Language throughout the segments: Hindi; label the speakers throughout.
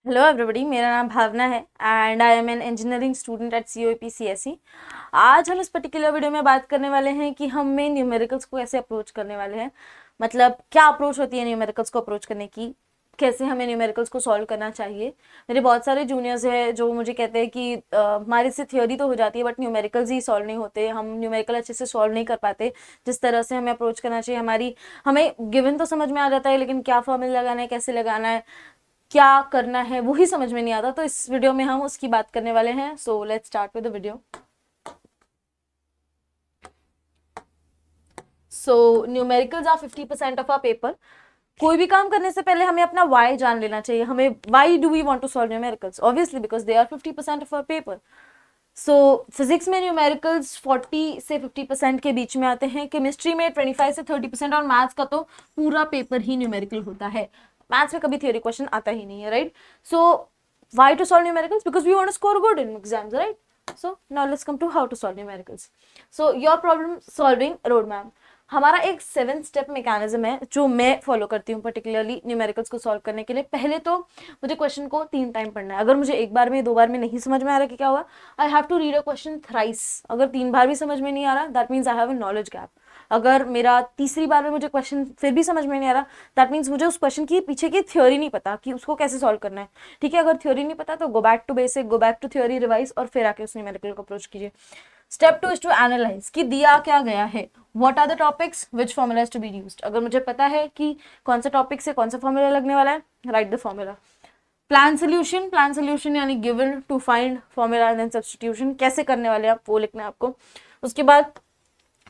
Speaker 1: हेलो एवरीबॉडी, मेरा नाम भावना है and I am an engineering student at COEP CSE। आज हम इस पर्टिकुलर वीडियो में बात करने वाले हैं कि हम मेन न्यूमेरिकल्स को कैसे अप्रोच करने वाले हैं। मतलब क्या अप्रोच होती है न्यूमेरिकल्स को अप्रोच करने की, कैसे हमें न्यूमेरिकल्स को सॉल्व करना चाहिए। मेरे बहुत सारे जूनियर्स हैं जो मुझे कहते हैं कि हमारी से थ्योरी तो हो जाती है बट न्यूमेरिकल्स ही सॉल्व नहीं होते, हम न्यूमेरिकल अच्छे से सॉल्व नहीं कर पाते जिस तरह से हमें अप्रोच करना चाहिए। हमें गिवन तो समझ में आ जाता है लेकिन क्या फॉर्मूला लगाना है, कैसे लगाना है, क्या करना है वो ही समझ में नहीं आता। तो इस वीडियो में हम उसकी बात करने वाले हैं। So let's start with the video. So numericals are 50% of our paper. कोई भी काम करने से पहले हमें अपना वाई जान लेना चाहिए। हमें why do we want to solve numericals, obviously because they are 50% of our paper. So physics में न्यूमेरिकल्स 40 से 50% के बीच में आते हैं, केमिस्ट्री में 25 से 30% और मैथ्स का तो पूरा पेपर ही न्यूमेरिकल होता है। मैथ्स में कभी थ्योरी क्वेश्चन आता ही नहीं है, right. So why to solve numericals? Because we want to score good in exams, right? So now let's come to how to solve numericals. So your problem solving roadmap, हमारा एक 7 स्टेप मैकेनिज्म है जो मैं फॉलो करती हूँ पर्टिकुलरली न्यूमेरिकल्स को सॉल्व करने के लिए। पहले तो मुझे क्वेश्चन को 3 टाइम पढ़ना है। अगर मुझे एक बार में 2 बार में नहीं समझ में आ रहा कि क्या हुआ, I have to read a question thrice. अगर 3 बार भी समझ में नहीं आ रहा, that means I have a knowledge gap. अगर मेरा तीसरी बार में मुझे क्वेश्चन फिर भी समझ में नहीं आ रहा, दैट मीन्स मुझे उस क्वेश्चन की पीछे की थ्योरी नहीं पता कि उसको कैसे सॉल्व करना है। ठीक है, अगर थ्योरी नहीं पता तो go back to basic, go back to theory, revise और फिर आके उस न्यूमेरिकल को अप्रोच कीजिए। स्टेप 2 इज टू एनालाइज कि दिया क्या गया है, what are the topics, which formula is to be used. अगर मुझे पता है कि कौन सा टॉपिक से कौन सा फॉर्मूला लगने वाला है, right the formula. Plan solution यानी given to find formula and then substitution, कैसे करने वाले आप वो लिखना है आपको। उसके बाद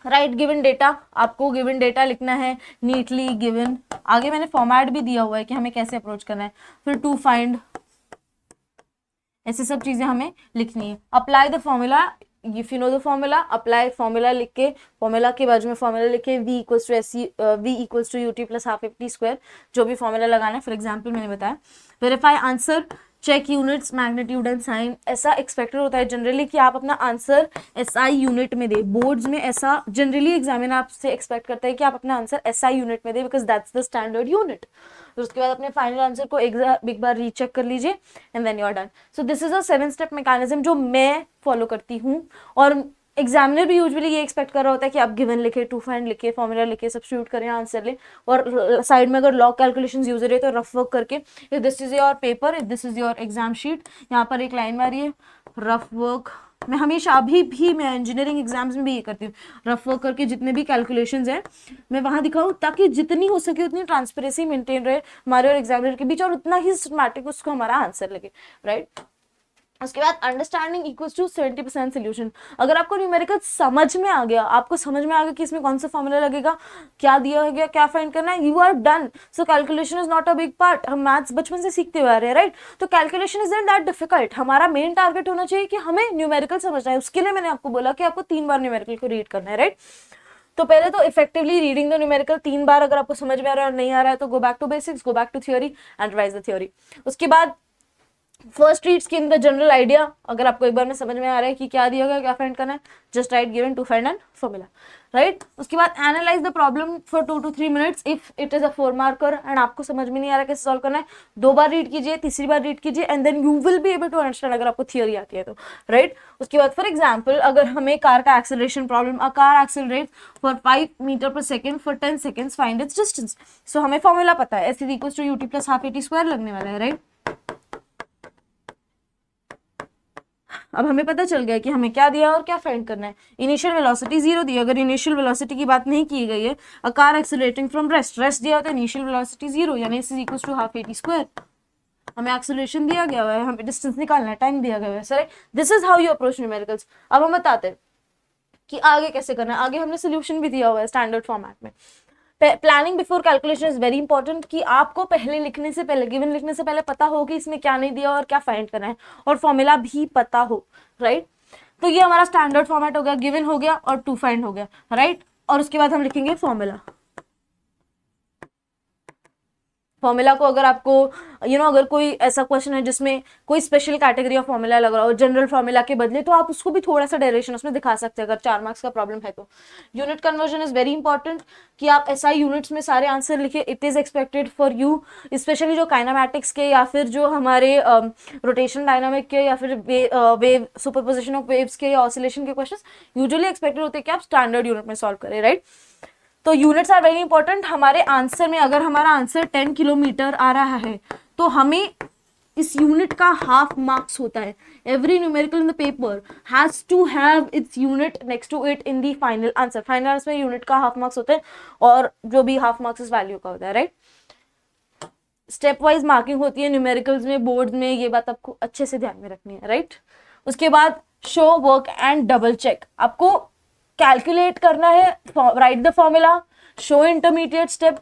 Speaker 1: राइट गिवन डेटा, आपको गिवन डेटा लिखना है नीटली गिवन। आगे मैंने फॉर्मेट भी दिया हुआ है कि हमें कैसे अप्रोच करना है। फिर टू फाइंड, ऐसे सब चीजें हमें लिखनी है। Apply the formula, if you know the formula apply formula लिख के, फॉर्मूला के बाजू में फॉर्मूला लिखे v equals to ut plus half ft square, जो भी फॉर्मूला लगाना है। फॉर एग्जाम्पल मैंने बताया verify answer, check units magnitude and sign. ऐसा एक्सपेक्टेड होता है जनरली कि आप अपना आंसर SI यूनिट में दे। बोर्ड्स में ऐसा जनरली एग्जामिनर आपसे एक्सपेक्ट करता है कि आप अपना आंसर SI यूनिट में दे, because that's the standard unit. तो उसके बाद अपने फाइनल आंसर को एक बार रीचेक कर लीजिए and then you are done. So this is a 7 step mechanism जो मैं फॉलो करती हूँ। और एग्जामिनर भी यूजुअली ये एक्सपेक्ट कर रहा होता है कि आप गिवन लिखे, टू फाइंड लिखे, फॉर्मूला लिखे, सब्स्टिट्यूट करें, आंसर ले, और साइड में अगर लॉग कैलकुलेशंस यूज रहे तो रफ वर्क करके। If this is your paper, if this is your exam sheet, यहाँ पर एक लाइन मारिए रफ वर्क। मैं हमेशा अभी भी मैं इंजीनियरिंग एग्जाम्स में भी ये करती हूँ, रफ वर्क करके जितने भी कैलकुलेशंस हैं मैं वहां दिखाऊँ, ताकि जितनी हो सके उतनी ट्रांसपेरेंसी मेंटेन रहे हमारे और एग्जामिनर के बीच, और उतना ही सिस्टमैटिक उसको हमारा आंसर लगे, राइट। उसके बाद अंडरस्टैंडिंग इक्वल्स टू 70% सोल्यूशन। अगर आपको न्यूमेरिकल समझ में आ गया, आपको समझ में आ गया कि इसमें कौन सा फॉर्मूला लगेगा, क्या दिया गया, क्या फाइंड करना है, you are done. So calculation is not a big part. हम मैथ्स बचपन से सीखते हुए आ रहे हैं, राइट। तो calculation is not that difficult. हमारा मेन टारगेट होना चाहिए कि हमें न्यूमेरिकल समझना है। उसके लिए मैंने आपको बोला कि आपको 3 बार न्यूमेरिकल को रीड करना है, राइट। तो पहले तो इफेक्टिवली रीडिंग द न्यूमेरिकल 3 बार। अगर आपको समझ में आ रहा है और नहीं आ रहा है तो go back to basics, go back to theory and revise the theory. उसके बाद first read skim the general idea. अगर आपको एक बार में समझ में आ रहा है कि क्या दिया गया, क्या फाइंड करना है, just write given to find and formula, right. उसके बाद analyse the problem for 2 to 3 minutes if it is a 4 marker and आपको समझ में नहीं आ रहा कैसे सॉल्व करना है, 2 बार रीड कीजिए, तीसरी बार रीड कीजिए and then you will be able to understand, अगर आपको थियोरी आती है तो, राइट। उसके बाद फॉर एग्जाम्पल अगर हमें कार का acceleration problem, a car accelerate for 5 metre per second for 10 seconds, find its distance. So हमें फॉर्मूला पता है s equals to ut plus half at square लगने वाला है, राइट। अब हमें पता चल गया कि हमें क्या दिया और क्या फाइंड करना है। इनिशियल वेलोसिटी 0 दी, अगर इनिशियल वेलोसिटी की बात नहीं की गई है, a car accelerating from rest दिया तो इनिशियल वेलोसिटी 0 यानी s equals to half at square. हमें एक्सेलरेशन दिया गया है, हमें डिस्टेंस निकालना है, टाइम दिया गया है, sir. This is how you approach numericals. अब हम बताते हैं कि आगे कैसे करना है। आगे हमने सोल्यूशन भी दिया हुआ है स्टैंडर्ड फॉर्मेट में। Planning before calculation is very important, कि आपको पहले लिखने से पहले, गिवन लिखने से पहले पता हो कि इसमें क्या नहीं दिया और क्या फाइंड करना है, और फॉर्मूला भी पता हो, राइट। तो ये हमारा स्टैंडर्ड फॉर्मेट हो गया, गिवन हो गया और टू फाइंड हो गया, राइट। और उसके बाद हम लिखेंगे फॉर्मूला। फॉर्मूला को अगर आपको अगर कोई ऐसा क्वेश्चन है जिसमें कोई स्पेशल कैटेगरी ऑफ फॉर्मूला लग रहा हो जनरल फॉर्मूला के बदले, तो आप उसको भी थोड़ा सा डेरिवेशन उसमें दिखा सकते हैं अगर 4 मार्क्स का प्रॉब्लम है तो। Unit conversion is very important कि आप एसआई यूनिट्स में सारे आंसर लिखे, it is expected for you, specially जो काइनेमैटिक्स के या फिर जो हमारे रोटेशन डायनामिक के या फिर वेव सुपरपोजिशन ऑफ वेव्स के या ऑसिलेशन के क्वेश्चन यूजुअली एक्सपेक्टेड होते हैं कि आप स्टैंडर्ड यूनिट में सॉल्व करें, राइट। तो यूनिट्स आर वेरी इंपॉर्टेंट। हमारे आंसर में अगर हमारा आंसर 10 किलोमीटर आ रहा है तो हमें इस यूनिट का हाफ मार्क्स होता है। Every numerical in the paper has to have its unit next to it in the final answer. Final answer में यूनिट का हाफ मार्क्स होता है और जो भी हाफ मार्क्स इस वैल्यू का होता है, राइट। स्टेप वाइज मार्किंग होती है न्यूमेरिकल्स में, बोर्ड में, ये बात आपको अच्छे से ध्यान में रखनी है, राइट। उसके बाद show work and double check, आपको कैलकुलेट करना है, right the formula, show intermediate step,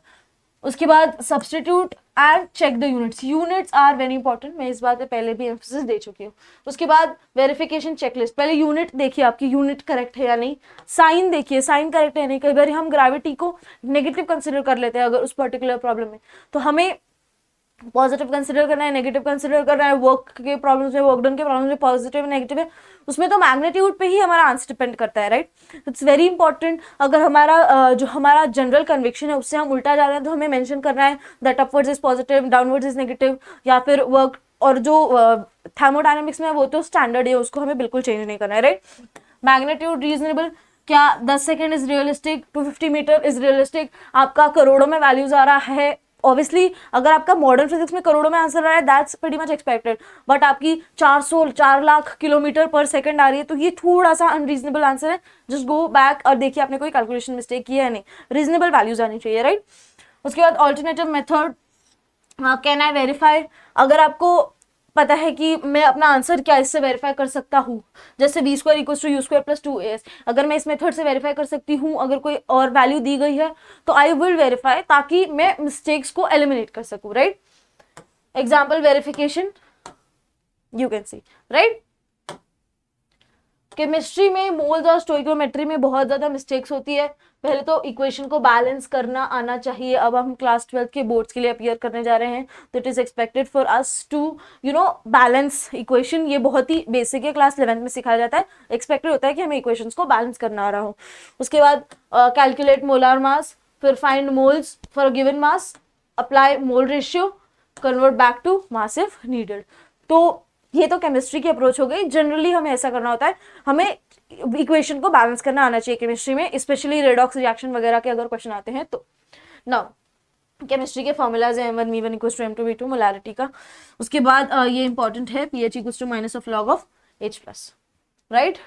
Speaker 1: उसके बाद substitute and check the units. Units are very important, मैं इस बात पे पहले भी एम्फेसिस दे चुकी हूँ। उसके बाद वेरिफिकेशन चेकलिस्ट, पहले यूनिट देखिए आपकी यूनिट करेक्ट है या नहीं, साइन देखिए साइन करेक्ट है या नहीं। कई बार हम ग्रेविटी को नेगेटिव कंसिडर कर लेते हैं अगर उस पर्टिकुलर प्रॉब्लम में, तो हमें पॉजिटिव कंसिडर करना है, नेगेटिव कंसिडर करना है। वर्क के प्रॉब्लम्स में, वर्क डन के प्रॉब्लम्स में पॉजिटिव नेगेटिव है, उसमें तो मैग्नीट्यूड पे ही हमारा आंसर डिपेंड करता है, राइट। It's very important. अगर हमारा जो हमारा जनरल कन्विक्शन है उससे हम उल्टा जा रहे हैं तो हमें मेंशन करना है that upwards is positive, downwards is negative, या फिर वर्क और जो थर्मोडायनेमिक्स में वो तो स्टैंडर्ड है, उसको हमें बिल्कुल चेंज नहीं करना है, राइट। मैग्नीट्यूड रीजनेबल, क्या 10 second is realistic, 250 metre is realistic, आपका करोड़ों में वैल्यूज आ रहा है। ऑब्वियसली अगर आपका मॉडर्न फिजिक्स में करोड़ों में आंसर आ रहा है that's pretty much expected, but आपकी 4 लाख किलोमीटर पर सेकंड आ रही है तो ये थोड़ा सा अनरीजनेबल आंसर है। जस्ट गो बैक और देखिए आपने कोई कैलकुलेशन मिस्टेक किया है नहीं, रीजनेबल वैल्यूज आनी चाहिए, राइट। उसके बाद alternative method, can I verify, अगर आपको पता है कि मैं अपना आंसर क्या इससे वेरीफाई कर सकता हूँ, जैसे b square equals to u square plus 2as, अगर मैं इस मेथड से वेरीफाई कर सकती हूँ, अगर कोई और वैल्यू दी गई है तो आई विल वेरीफाई, ताकि मैं मिस्टेक्स को एलिमिनेट कर सकूँ, right. Example verification you can see, right. Chemistry में मोल्स और स्टोइकोमेट्री में बहुत ज्यादा मिस्टेक्स होती है। पहले तो इक्वेशन को बैलेंस करना आना चाहिए। अब हम क्लास 12 के बोर्ड्स के लिए अपीयर करने जा रहे हैं तो it is expected for us to balance equation. ये बहुत ही बेसिक है, क्लास 11 में सिखाया जाता है। एक्सपेक्टेड होता है कि हमें इक्वेशंस को बैलेंस करना आ रहा हो। उसके बाद कैलकुलेट मोलार मास, फिर find moles for given mass, apply mole ratio, convert back to mass if needed. तो ये तो केमिस्ट्री की अप्रोच हो गई। जनरली हमें ऐसा करना होता है, हमें इक्वेशन को बैलेंस करना आना चाहिए केमिस्ट्री में, स्पेशली रेडॉक्स रिएक्शन वगैरह के अगर क्वेश्चन आते हैं तो। नाउ केमिस्ट्री के फॉर्मूलाज हैं M1V1 equals to M2V2 molarity का। उसके बाद ये इंपॉर्टेंट है pH equals to minus of log of H plus, right.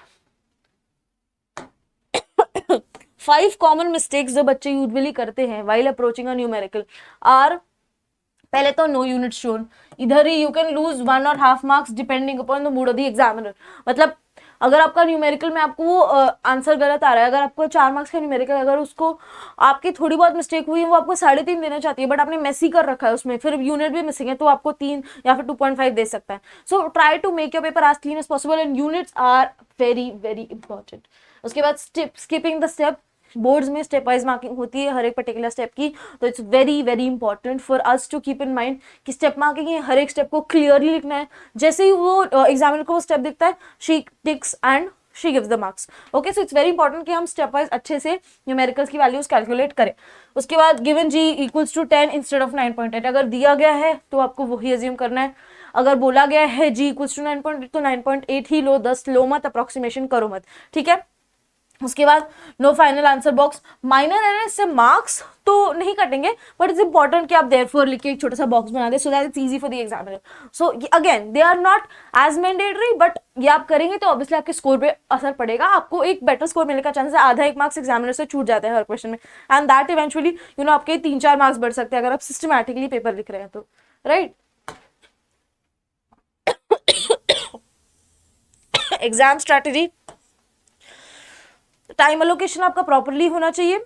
Speaker 1: 5 common mistakes जो बच्चे यूजुअली करते हैं while approaching a numerical are, पहले तो नो यूनिट शोन, इधर ही यू कैन लूज 1 और half marks depending upon the mood off the examiner. मतलब अगर आपका न्यूमेरिकल में आपको वो आंसर गलत आ रहा है, अगर आपको 4 मार्क्स का न्यूमेरिकल, अगर उसको आपकी थोड़ी बहुत मिस्टेक हुई है, वो आपको 3.5 देना चाहती है, बट आपने मेसी कर रखा है उसमें, फिर यूनिट भी मिसिंग है, तो आपको 3 या फिर 2.5 दे सकता है। So try to make your paper as clean as possible and units are very very important. उसके बाद स्किपिंग द स्टेप, बोर्ड्स में स्टेप वाइज मार्किंग होती है हर एक पर्टिकुलर स्टेप की, तो it's very very important for us to keep in mind कि स्टेप मार्किंग है, हर एक स्टेप को क्लियरली लिखना है। जैसे ही वो एग्जामिनर को वो स्टेप दिखता है, she ticks and she gives the marks. Okay, so it's very important कि हम स्टेप वाइज अच्छे से न्यूमेरिकल्स की वैल्यूज कैलकुलेट करें। उसके बाद given G equals to 10 instead of 9.8, अगर दिया गया है तो आपको वही अज्यूम करना है। अगर बोला गया है जी इक्वल्स टू 9.8 तो 9.8 ही लो, 10 लो मत, अप्रोक्सीमेशन करो मत, ठीक है। उसके बाद no final answer box, minor error से मार्क्स तो नहीं कटेंगे, बट इट्स इंपॉर्टेंट कि आप देयरफॉर लिख के एक छोटा सा बॉक्स बना दे so that it's easy for the examiner. So again they are not as mandatory, but ये आप करेंगे तो ऑब्वियसली आपके स्कोर पे असर पड़ेगा, आपको एक बेटर स्कोर मिलने का चांस है। आधा 1 मार्क्स एग्जामिनर से छूट जाता है हर क्वेश्चन में, एंड दैट इवेंचुअली आपके 3-4 मार्क्स बढ़ सकते हैं अगर आप सिस्टमैटिकली पेपर लिख रहे हैं तो, right. Exam strategy, time allocation आपका प्रॉपरली होना चाहिए।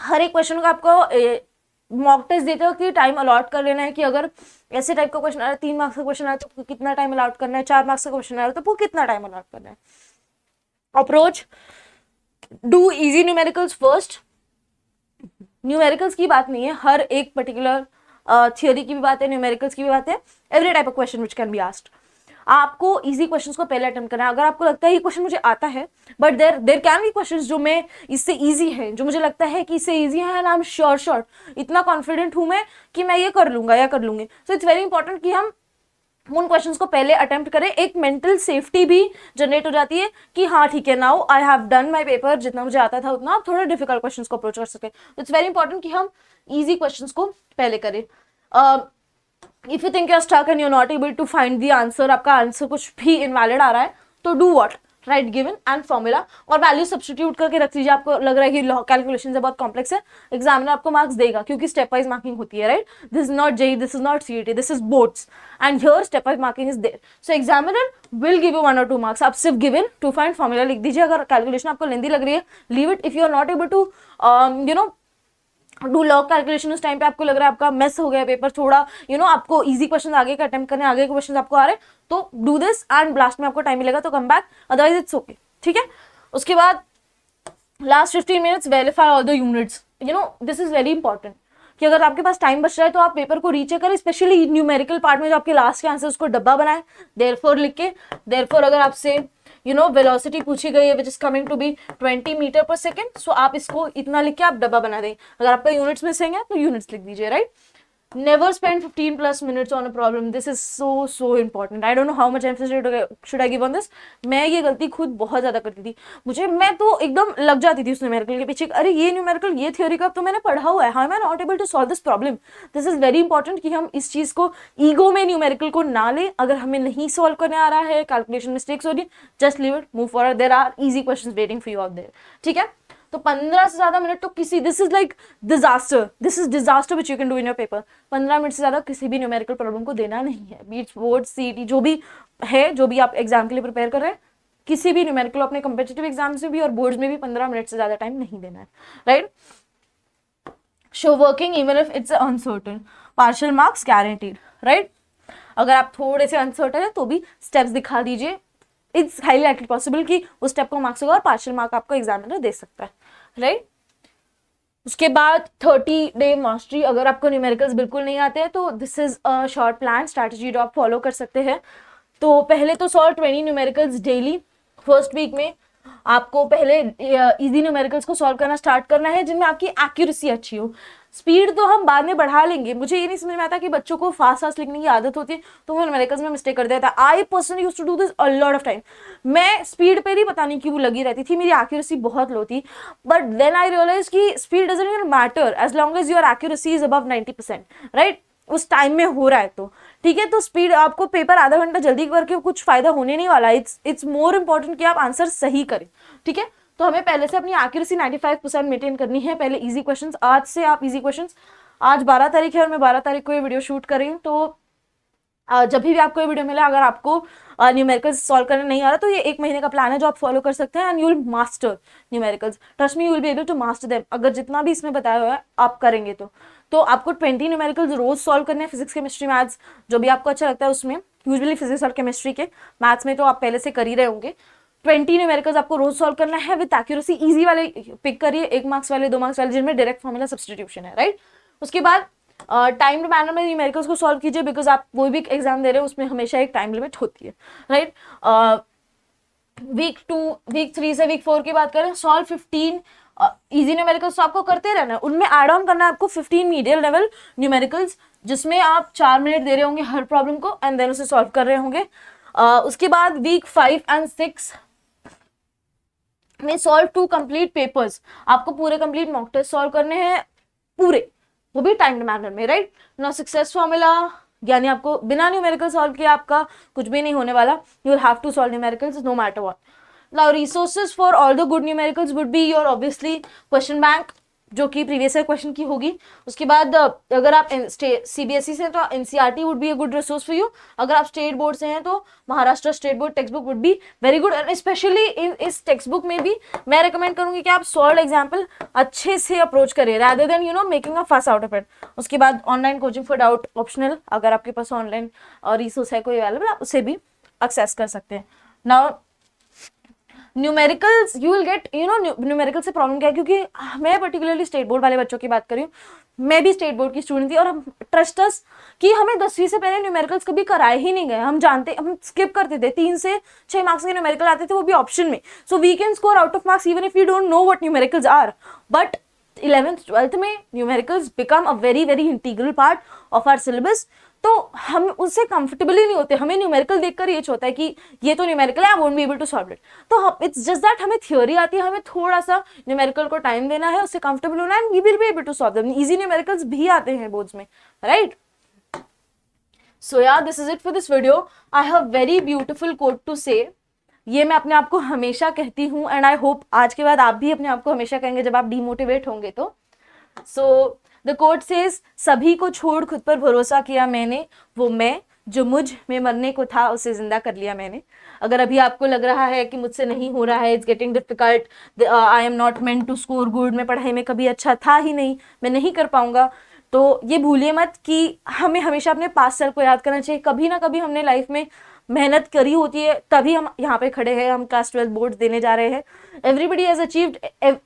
Speaker 1: हर एक क्वेश्चन का आपको मॉक टेस्ट देते हो कि टाइम अलॉट कर लेना है कि अगर ऐसे टाइप का क्वेश्चन आ रहा है, 3 मार्क्स का क्वेश्चन आ रहा है तो कितना टाइम अलॉट करना है, 4 मार्क्स का क्वेश्चन आ रहा है तो वो कितना टाइम अलॉट करना है। Approach, do easy numericals first. Numericals की बात नहीं है, हर एक पर्टिकुलर थियोरी की भी बात है, न्यूमेरिकल्स की भी बात है, every type of question which can be asked. आपको इजी क्वेश्चंस को पहले अटेम्प्ट करना है। अगर आपको लगता है ये क्वेश्चन मुझे आता है, but there can be questions जो मैं इससे इजी है, जो मुझे लगता है कि इससे इजी है, एंड आई एम श्योर इतना कॉन्फिडेंट हूं मैं कि मैं ये कर लूंगा या कर लूंगी। सो इट्स वेरी इंपॉर्टेंट कि हम उन क्वेश्चंस को पहले अटेम्प्ट करें। एक मेंटल सेफ्टी भी जनरेट हो जाती है कि हाँ ठीक है, now I have done my paper, जितना मुझे आता था उतना, आप थोड़े डिफिकल्ट क्वेश्चंस को अप्रोच कर सके। इट्स वेरी इंपॉर्टेंट कि हम इजी क्वेश्चंस को पहले करें। If you think you are stuck and you are not able to find the answer, आपका आंसर कुछ भी इनवैलिड आ रहा है, तो do what, right given and formula और वैल्यू सब्स्टिट्यूट करके रख लीजिए। आपको लग रहा है कि कैलकुलेशन बहुत कॉम्प्लेक्स है, एग्जामिनर आपको मार्क्स देगा क्योंकि स्टेप वाइज मार्किंग होती है, right. This is not JEE, this is not CET, this is boards and here step wise marking is there. So examiner will give you 1 or 2 marks. आप सिर्फ गिवन टू फाइंड फॉर्मूला लिख दीजिए। अगर कैलकुलेशन आपको लेंदी लग रही है, leave it. If you are not able to do log calculation, उस टाइम पे आपको लग रहा है आपका मेस हो गया पेपर, थोड़ा आपको इजी क्वेश्चन आगे का अटेम्प्ट करने, आगे के क्वेश्चन आपको आ रहे, तो डू दिस एंड लास्ट में आपको टाइम मिलेगा तो come back, otherwise it's okay, ठीक है। उसके बाद last 15 minutes verify all the units. This is very important कि अगर आपके पास टाइम बच रहा है तो आप पेपर को रीचेक करें, स्पेशली न्यूमेरिकल पार्ट में जो आपके लास्ट के आंसर उसको डब्बा बनाए देयरफॉर लिख के। देयरफॉर अगर आपसे वेलोसिटी पूछी गई है which is coming to be 20 meter per second, so आप इसको इतना लिख के आप डब्बा बना दें। अगर आपका यूनिट्स मिसिंग है तो यूनिट्स लिख दीजिए, right. Never spend 15+ minutes on a problem. This is so important. I don't know how much emphasis should I give on this. मैं ये गलती खुद बहुत ज्यादा करती थी। मैं तो एकदम लग जाती थी उस न्यूमेरिकल के पीछे, अरे ये न्यूमेरिकल, ये थ्योरी का तो मैंने पढ़ा हुआ है, how am I not able to solve this problem. This is very important कि हम इस चीज को ईगो में न्यूमेरिकल को ना ले। अगर हमें नहीं सॉल्व करने आ रहा है, कैलकुलेशन मिस्टेक्स हो रही है, just leave it, move forward, there are easy questions waiting for you out there, ठीक है। तो 15 से ज्यादा मिनट तो किसी, this is like disaster, this is disaster which you can do in your paper. 15 minute से ज्यादा किसी भी न्यूमेरिकल प्रॉब्लम को देना नहीं है, बीट्स बोर्ड सीईटी जो भी है, जो भी आप एग्जाम के लिए प्रिपेयर कर रहे हैं, किसी भी न्यूमेरिकल अपने कम्पिटिटिव एग्जाम्स में भी और बोर्ड्स में भी 15 मिनट से ज्यादा टाइम नहीं देना है, right. Show working even if it's uncertain, partial marks guaranteed, right. अगर आप थोड़े से अनसर्टेन है तो भी स्टेप्स दिखा दीजिए, इट्स हाईली लाइकली पॉसिबल कि उस स्टेप को मार्क्स होगा और पार्शियल मार्क आपको एग्जामिनर दे सकता है, राइट। उसके बाद 30 डे मास्टरी। अगर आपको न्यूमेरिकल्स बिल्कुल नहीं आते हैं तो this is a short plan strategy जो आप फॉलो कर सकते हैं। तो पहले तो solve 20 numericals daily. First week में आपको पहले इजी न्यूमेरिकल्स को सॉल्व करना स्टार्ट करना है जिनमें आपकी एक्यूरेसी अच्छी हो। स्पीड तो हम बाद में बढ़ा लेंगे। मुझे ये नहीं समझ में आता कि बच्चों को फास्ट लिखने की आदत होती है तो वो न्यूमेरिकल्स में मिस्टेक कर देता है। I personally used to do this a lot of time. मैं स्पीड पे ही पता नहीं क्यों लगी रहती थी, मेरी एक्यूरेसी बहुत लो थी, बट देन आई रियलाइज कि speed doesn't even matter as long as your accuracy is above 90%, right. उस टाइम में हो रहा है तो ठीक है। तो स्पीड, आपको पेपर आधा घंटा जल्दी करके कुछ फायदा होने नहीं वाला। इट्स मोर इंपॉर्टेंट कि आप आंसर सही करें, ठीक है। तो हमें पहले से अपनी एक्यूरेसी 95% मेंटेन करनी है। पहले इजी क्वेश्चंस, आज से आप इजी क्वेश्चंस, आज 12 तारीख है और मैं 12 तारीख को ये वीडियो शूट कर रही हूँ, तो जब भी आपको ये वीडियो मिला, अगर आपको न्यूमेरिकल्स सॉल्व करने नहीं आ रहा तो ये 1 महीने का प्लान है जो आप फॉलो कर सकते हैं and you will master numericals. Trust me, you will be able to master them. अगर जितना भी इसमें बताया हुआ है आप करेंगे तो आपको 20 न्यूमेरिकल्स रोज सॉल्व करने हैं। फिजिक्स, केमिस्ट्री, मैथ्स, जो भी आपको अच्छा लगता है उसमें। यूजुअली फिजिक्स और केमिस्ट्री के, मैथ्स में तो आप पहले से कर ही रहे होंगे। 20 न्यूमेरिकल्स आपको रोज सॉल्व करना है विद एक्यूरेसी। इजी वाले पिक करिए, 1 मार्क्स वाले, 2 मार्क्स वाले, जिनमें डायरेक्ट फॉर्मूला सब्स्टिट्यूशन है, राइट। उसके बाद टाइम मैनर में न्यूमेरिकल्स को सॉल्व कीजिए, बिकॉज आप कोई भी एग्जाम दे रहे हो उसमें हमेशा एक टाइम लिमिट होती है, राइट। वीक 2, वीक 3 से वीक 4 की बात करें, सॉल्व 15 इजी न्यूमेरिकल्स तो आपको करते रहना है, उनमें ऐड ऑन करना है आपको 15 मीडियम लेवल न्यूमेरिकल्स, जिसमें आप 4 मिनट दे रहे होंगे हर प्रॉब्लम को एंड देन उसे सॉल्व कर रहे होंगे। उसके बाद वीक 5 एंड 6 में सॉल्व 2 कंप्लीट पेपर्स। आपको पूरे कंप्लीट मॉक टेस्ट सॉल्व करने हैं पूरे, वो भी टाइम मैनर में, राइट। ना सक्सेस फॉर्मूला, यानी आपको बिना न्यूमेरिकल सॉल्व किए आपका कुछ भी नहीं होने वाला। You will have to solve numericals no matter what. Now resources for all the good numericals would be your obviously question bank, जो कि प्रीवियस ईयर क्वेश्चन की होगी। उसके बाद अगर आप सीबीएसई से तो NCERT would be a good resource for you. अगर आप स्टेट बोर्ड से हैं तो Maharashtra state board text book would be very good, and specially इस टेक्स्ट बुक में भी मैं रिकमेंड करूंगी कि आप सॉल्व एग्जाम्पल अच्छे से अप्रोच करिए रादर देन मेकिंग अ फस आउट ऑफ इट। उसके बाद online coaching for doubt optional, अगर आपके पास ऑनलाइन रिसोर्स है कोई अवेलेबल, आप उसे भी एक्सेस कर सकते हैं। Now numericals you will get, numerical से प्रॉब्लम क्या है, क्योंकि मैं पर्टिकुलरली स्टेट बोर्ड वाले बच्चों की बात कर रही हूँ, मैं भी स्टेट बोर्ड की स्टूडेंट थी, और हम ट्रस्ट अस कि हमें 10वीं से पहले न्यूमेरिकल्स कभी कराए ही नहीं गए, हम जानते, हम स्किप करते थे, 3 से 6 मार्क्स के न्यूमेरिकल आते थे, वो भी ऑप्शन में, so we can score out of marks even if you don't know what numericals are, but 11th 12th में numericals become a very very integral part of our syllabus, तो हम उससे कंफर्टेबल ही नहीं होते, हमें न्यूमेरिकल देखकर ये होता है कि ये तो न्यूमेरिकल है, I won't be able to solve it, तो इट्स जस्ट दैट हमें थ्योरी आती है, हमें थोड़ा सा न्यूमेरिकल को टाइम देना है, उससे कंफर्टेबल होना है, and we will be able to solve them, easy numericals भी आते हैं बोर्ड्स में, right? So yeah this is it for this video, I have very beautiful quote to say, ये मैं अपने आप को हमेशा कहती हूँ, एंड आई होप आज के बाद आप भी अपने आप को हमेशा कहेंगे जब आप डीमोटिवेट होंगे तो। सो द कोट सेज, सभी को छोड़ खुद पर भरोसा किया मैंने, वो मैं जो मुझ में मरने को था उसे जिंदा कर लिया मैंने। अगर अभी आपको लग रहा है कि मुझसे नहीं हो रहा है, it's getting difficult, I am not meant to score good, मैं पढ़ाई में कभी अच्छा था ही नहीं, मैं नहीं कर पाऊंगा, तो ये भूलिए मत कि हमें हमेशा अपने पास सेल्फ को याद करना चाहिए। कभी ना कभी हमने लाइफ में मेहनत करी होती है, तभी हम यहाँ पे खड़े हैं, हम क्लास 12 बोर्ड देने जा रहे हैं। Everybody has achieved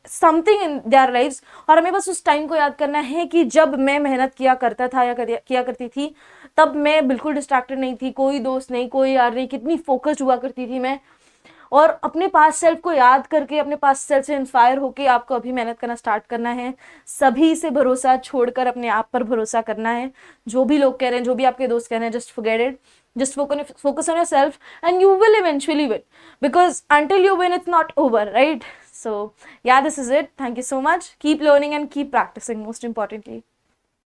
Speaker 1: something in their lives, और हमें बस उस टाइम को याद करना है कि जब मैं मेहनत किया करता था या किया करती थी, तब मैं बिल्कुल डिस्ट्रैक्टेड नहीं थी, कोई दोस्त नहीं, कोई यार नहीं, कितनी फोकस्ड हुआ करती थी मैं। और अपने पास सेल्फ को याद करके, अपने पास सेल्फ से इंस्पायर होके आपको अभी मेहनत करना स्टार्ट करना है। सभी से भरोसा छोड़कर अपने आप पर भरोसा करना है। जो भी लोग कह रहे हैं, जो भी आपके दोस्त कह रहे हैं, just forget it, just focus on yourself and you will eventually win, because until you win it's not over, right? So yeah, this is it. Thank you so much. Keep learning and keep practicing, most importantly.